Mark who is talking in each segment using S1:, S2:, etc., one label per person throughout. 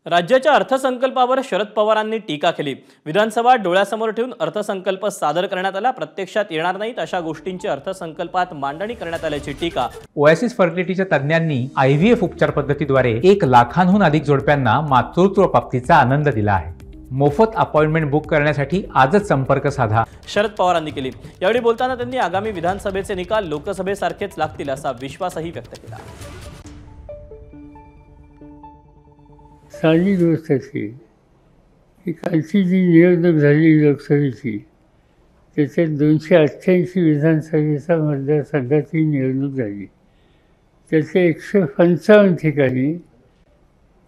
S1: राज्याच्या अर्थसंकल्पावर शरद पवारांनी टीका केली। विधानसभा डोळ्यासमोर ठेवून अर्थसंकल्प सादर करण्यात आला, प्रत्यक्षात येणार नाहीत अशा गोष्टींची अर्थसंकल्पात मांडणी करण्यात आल्याची टीका।
S2: ओएसिस फर्टिलिटीच्या तज्ञांनी IVF उपचार पद्धतीद्वारे 1 लाखांहून अधिक जोडप्यांना मातृत्व प्राप्तीचा आनंद दिला आहे। मोफत अपॉइंटमेंट बुक करण्यासाठी आजच संपर्क साधा,
S1: शरद पवारांनी केली। यावेळी बोलताना त्यांनी आगामी विधानसभेचे निकाल लोकसभेसारखेच लागतील असा विश्वासही व्यक्त केला।
S3: साधी गोष्ट अशी की कालची जी निवडणूक झाली लोकसभेची, त्याच्यात 288 विधानसभेचा मतदारसंघाची निवडणूक झाली। त्याच्या 155 ठिकाणी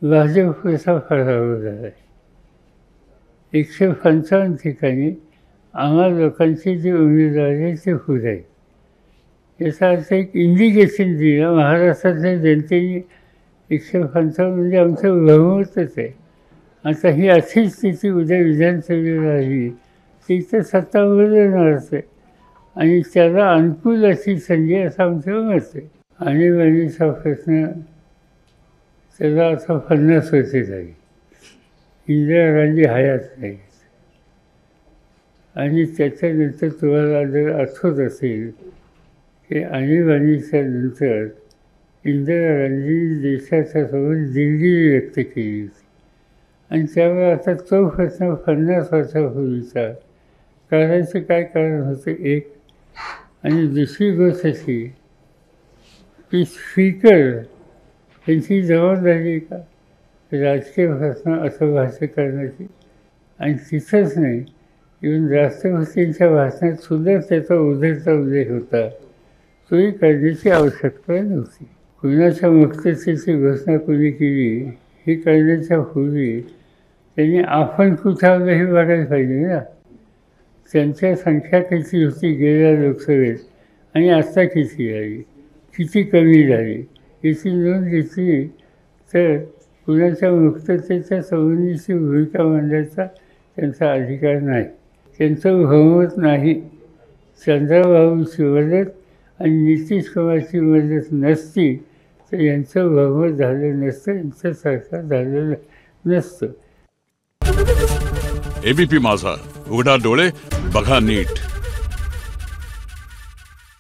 S3: भाजपचा पराभव झाला आहे। 155 ठिकाणी आम्हा लोकांचे जे उमेदवार आहेत ते खुद आहेत। याचा अर्थ एक इंडिकेशन दिलं महाराष्ट्रातल्या जनतेने 155 म्हणजे आमचं बहुमतच आहे। आता ही अशीच स्थिती उद्या विधानसभेला राहिली ती तर सत्ता बदलणारच आहे आणि त्याला अनुकूल अशी संधी असं आमचं मत आहे। आणीबाणीचा प्रश्न त्याला आता 50 वर्षे झाली, इंदिरा गांधी हयात नाही आणि त्याच्यानंतर तुम्हाला जर आठवत असेल की आणीबाणीच्या नंतर इंदिरा गांधींनी देशाच्या समोर दिलगिरी व्यक्त केली होती आणि त्यामुळे आता तो प्रश्न 50 वर्षापूर्वीचा करायचं काय कारण होतं एक, आणि दुसरी गोष्ट अशी की स्पीकर त्यांची जबाबदारी का राजकीय प्रश्न असं भाष्य करण्याची, आणि तिथंच नाही इव्हन राष्ट्रपतींच्या भाषणात सुद्धा त्याचा उदयचा उल्लेख होता, तोही करण्याची आवश्यकता नव्हती। कुणाच्या मुक्ततेची घोषणा कोणी केली हे करण्याच्या पूर्वी त्यांनी आपण कुठावलं हे बघायला पाहिजे ना। त्यांच्या संख्या किती होती गेल्या लोकसभेत आणि आत्ता किती झाली, किती कमी झाली याची नोंद घेतली तर कुणाच्या मुक्ततेच्या संबंधीची भूमिका मांडण्याचा त्यांचा अधिकार नाही, त्यांचं बहुमत नाही। चंद्रबाबूची मदत आणि नितीश कुमारची मदत नसती तर यांचं बहुमत झालं नसतं, यांचं सरकार झालेलं नसतं।
S4: ABP माझा, उघडा डोळे बघा नीट।